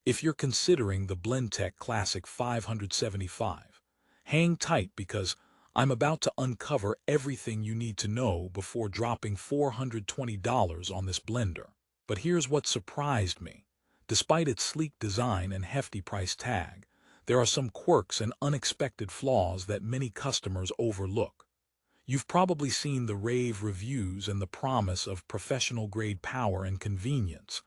If you're considering the Blendtec Classic 575, hang tight because I'm about to uncover everything you need to know before dropping $420 on this blender. But here's what surprised me. Despite its sleek design and hefty price tag, there are some quirks and unexpected flaws that many customers overlook. You've probably seen the rave reviews and the promise of professional-grade power and convenience.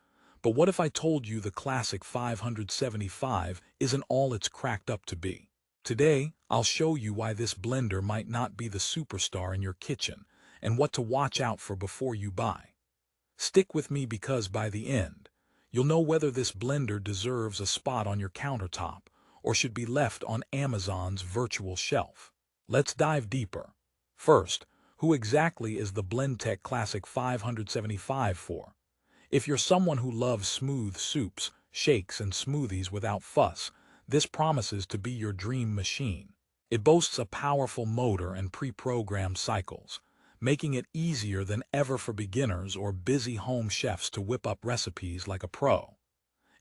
But what if I told you the Classic 575 isn't all it's cracked up to be? Today, I'll show you why this blender might not be the superstar in your kitchen and what to watch out for before you buy. Stick with me because by the end, you'll know whether this blender deserves a spot on your countertop or should be left on Amazon's virtual shelf. Let's dive deeper. First, who exactly is the Blendtec Classic 575 for? If you're someone who loves smooth soups, shakes, and smoothies without fuss, this promises to be your dream machine. It boasts a powerful motor and pre-programmed cycles, making it easier than ever for beginners or busy home chefs to whip up recipes like a pro.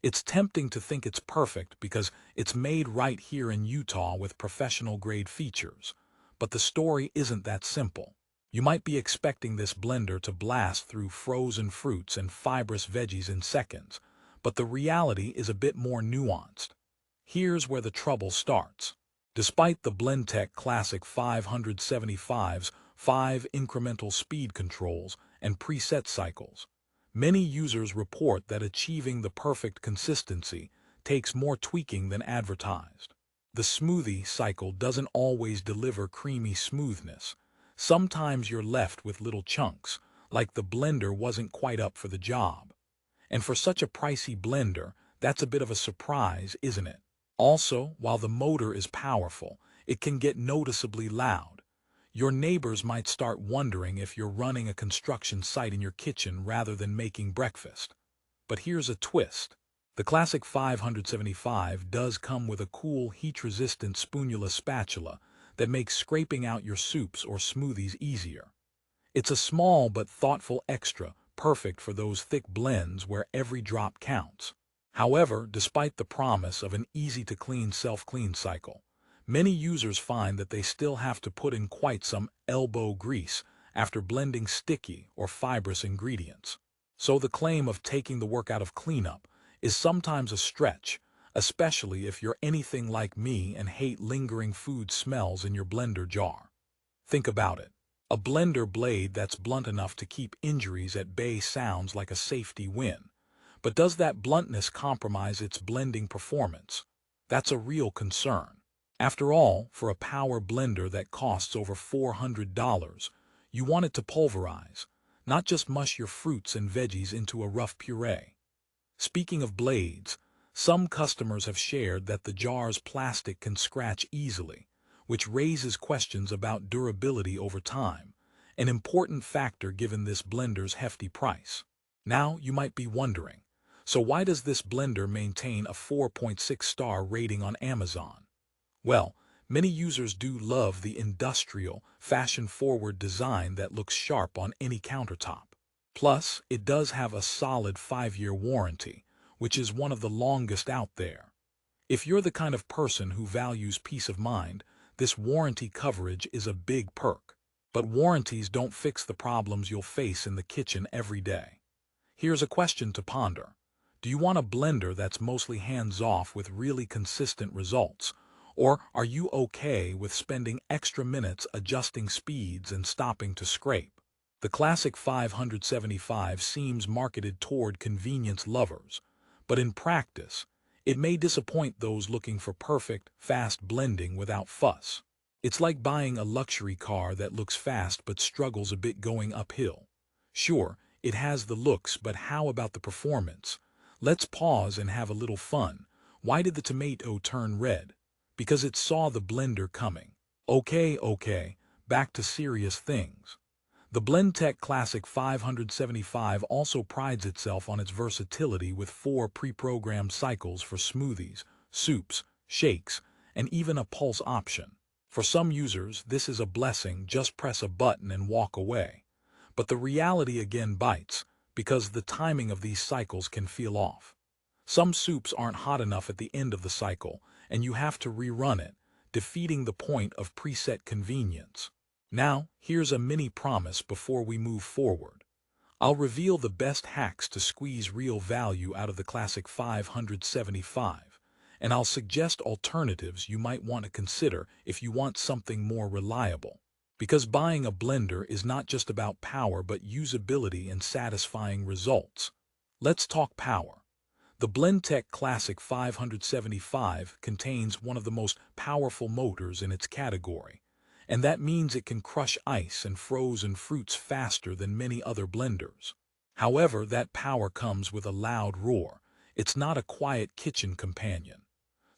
It's tempting to think it's perfect because it's made right here in Utah with professional-grade features. But the story isn't that simple. You might be expecting this blender to blast through frozen fruits and fibrous veggies in seconds, but the reality is a bit more nuanced. Here's where the trouble starts. Despite the Blendtec Classic 575's 5 incremental speed controls and preset cycles, many users report that achieving the perfect consistency takes more tweaking than advertised. The smoothie cycle doesn't always deliver creamy smoothness. Sometimes you're left with little chunks, like the blender wasn't quite up for the job. And for such a pricey blender, that's a bit of a surprise, isn't it? Also, while the motor is powerful, it can get noticeably loud. Your neighbors might start wondering if you're running a construction site in your kitchen rather than making breakfast. But here's a twist. The Classic 575 does come with a cool heat-resistant spoonula spatula that makes scraping out your soups or smoothies easier. It's a small but thoughtful extra, perfect for those thick blends where every drop counts. However, despite the promise of an easy-to-clean self-clean cycle, many users find that they still have to put in quite some elbow grease after blending sticky or fibrous ingredients. So the claim of taking the work out of cleanup is sometimes a stretch, especially if you're anything like me and hate lingering food smells in your blender jar. Think about it. A blender blade that's blunt enough to keep injuries at bay sounds like a safety win. But does that bluntness compromise its blending performance? That's a real concern. After all, for a power blender that costs over $400, you want it to pulverize, not just mush your fruits and veggies into a rough puree. Speaking of blades, some customers have shared that the jar's plastic can scratch easily, which raises questions about durability over time, an important factor given this blender's hefty price. Now you might be wondering, so why does this blender maintain a 4.6-star rating on Amazon? Well, many users do love the industrial, fashion-forward design that looks sharp on any countertop. Plus, it does have a solid 5-year warranty, which is one of the longest out there. If you're the kind of person who values peace of mind, this warranty coverage is a big perk. But warranties don't fix the problems you'll face in the kitchen every day. Here's a question to ponder. Do you want a blender that's mostly hands-off with really consistent results? Or are you okay with spending extra minutes adjusting speeds and stopping to scrape? The Classic 575 seems marketed toward convenience lovers, but in practice, it may disappoint those looking for perfect, fast blending without fuss. It's like buying a luxury car that looks fast but struggles a bit going uphill. Sure, it has the looks, but how about the performance? Let's pause and have a little fun. Why did the tomato turn red? Because it saw the blender coming. Okay, back to serious things. The Blendtec Classic 575 also prides itself on its versatility with 4 pre-programmed cycles for smoothies, soups, shakes, and even a pulse option. For some users, this is a blessing, just press a button and walk away. But the reality again bites, because the timing of these cycles can feel off. Some soups aren't hot enough at the end of the cycle, and you have to rerun it, defeating the point of preset convenience. Now, here's a mini promise before we move forward. I'll reveal the best hacks to squeeze real value out of the Classic 575, and I'll suggest alternatives you might want to consider if you want something more reliable. Because buying a blender is not just about power but usability and satisfying results. Let's talk power. The Blendtec Classic 575 contains one of the most powerful motors in its category, and that means it can crush ice and frozen fruits faster than many other blenders. However, that power comes with a loud roar. It's not a quiet kitchen companion.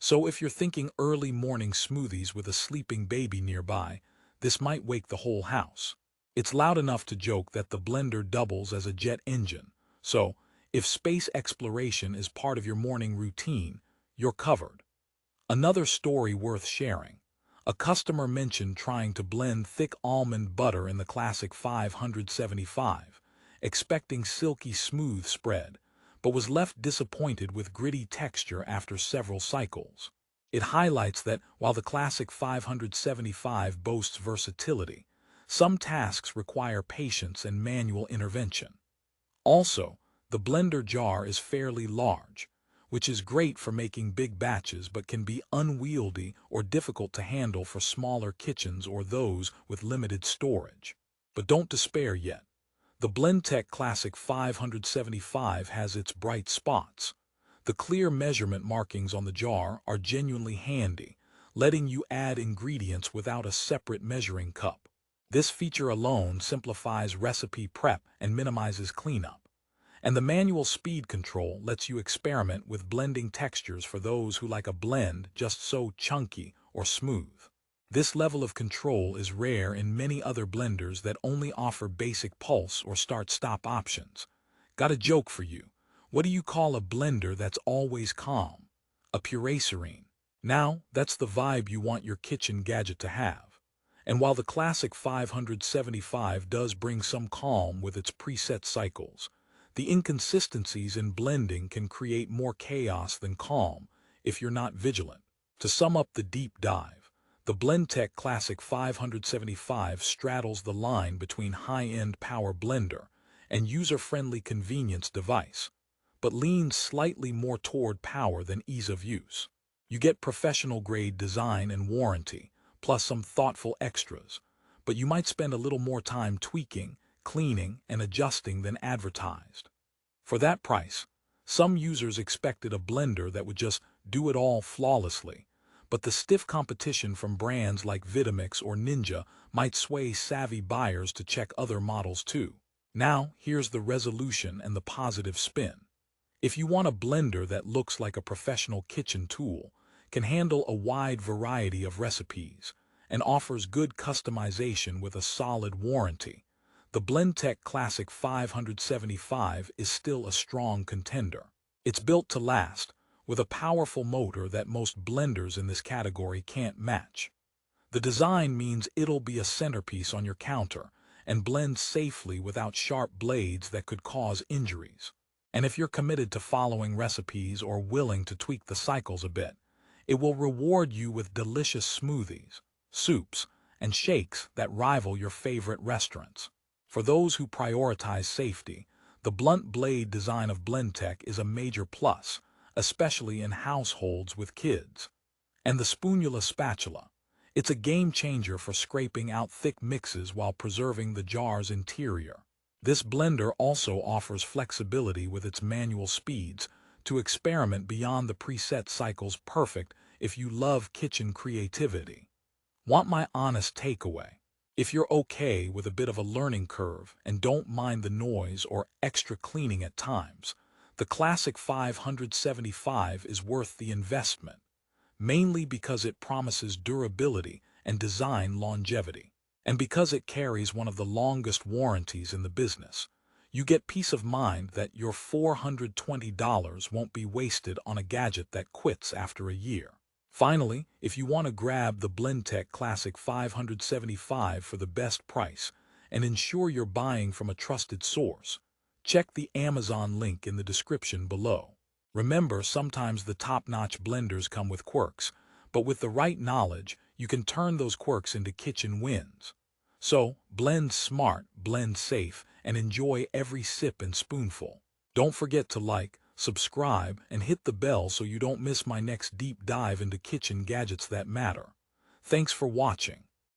So if you're thinking early morning smoothies with a sleeping baby nearby, this might wake the whole house. It's loud enough to joke that the blender doubles as a jet engine, so if space exploration is part of your morning routine, you're covered. Another story worth sharing. A customer mentioned trying to blend thick almond butter in the Classic 575, expecting silky smooth spread, but was left disappointed with gritty texture after several cycles. It highlights that while the Classic 575 boasts versatility, some tasks require patience and manual intervention. Also, the blender jar is fairly large, which is great for making big batches but can be unwieldy or difficult to handle for smaller kitchens or those with limited storage. But don't despair yet. The Blendtec Classic 575 has its bright spots. The clear measurement markings on the jar are genuinely handy, letting you add ingredients without a separate measuring cup. This feature alone simplifies recipe prep and minimizes cleanup. And the manual speed control lets you experiment with blending textures for those who like a blend just so chunky or smooth. This level of control is rare in many other blenders that only offer basic pulse or start-stop options. Got a joke for you. What do you call a blender that's always calm? A puree serene. Now, that's the vibe you want your kitchen gadget to have. And while the Classic 575 does bring some calm with its preset cycles, the inconsistencies in blending can create more chaos than calm if you're not vigilant. To sum up the deep dive, the Blendtec Classic 575 straddles the line between high-end power blender and user-friendly convenience device, but leans slightly more toward power than ease of use. You get professional-grade design and warranty, plus some thoughtful extras, but you might spend a little more time tweaking, cleaning, and adjusting than advertised. For that price, some users expected a blender that would just do it all flawlessly, but the stiff competition from brands like Vitamix or Ninja might sway savvy buyers to check other models too. Now, here's the resolution and the positive spin. If you want a blender that looks like a professional kitchen tool, can handle a wide variety of recipes, and offers good customization with a solid warranty, the Blendtec Classic 575 is still a strong contender. It's built to last, with a powerful motor that most blenders in this category can't match. The design means it'll be a centerpiece on your counter and blend safely without sharp blades that could cause injuries. And if you're committed to following recipes or willing to tweak the cycles a bit, it will reward you with delicious smoothies, soups, and shakes that rival your favorite restaurants. For those who prioritize safety, the blunt blade design of Blendtec is a major plus, especially in households with kids. And the spoonula spatula. It's a game changer for scraping out thick mixes while preserving the jar's interior. This blender also offers flexibility with its manual speeds to experiment beyond the preset cycles, perfect if you love kitchen creativity. Want my honest takeaway? If you're okay with a bit of a learning curve and don't mind the noise or extra cleaning at times, the Classic 575 is worth the investment, mainly because it promises durability and design longevity. And because it carries one of the longest warranties in the business, you get peace of mind that your $420 won't be wasted on a gadget that quits after a year. Finally, if you want to grab the Blendtec Classic 575 for the best price and ensure you're buying from a trusted source, check the Amazon link in the description below. Remember, sometimes the top-notch blenders come with quirks, but with the right knowledge, you can turn those quirks into kitchen wins. So, blend smart, blend safe, and enjoy every sip and spoonful. Don't forget to like, subscribe, and hit the bell so you don't miss my next deep dive into kitchen gadgets that matter. Thanks for watching.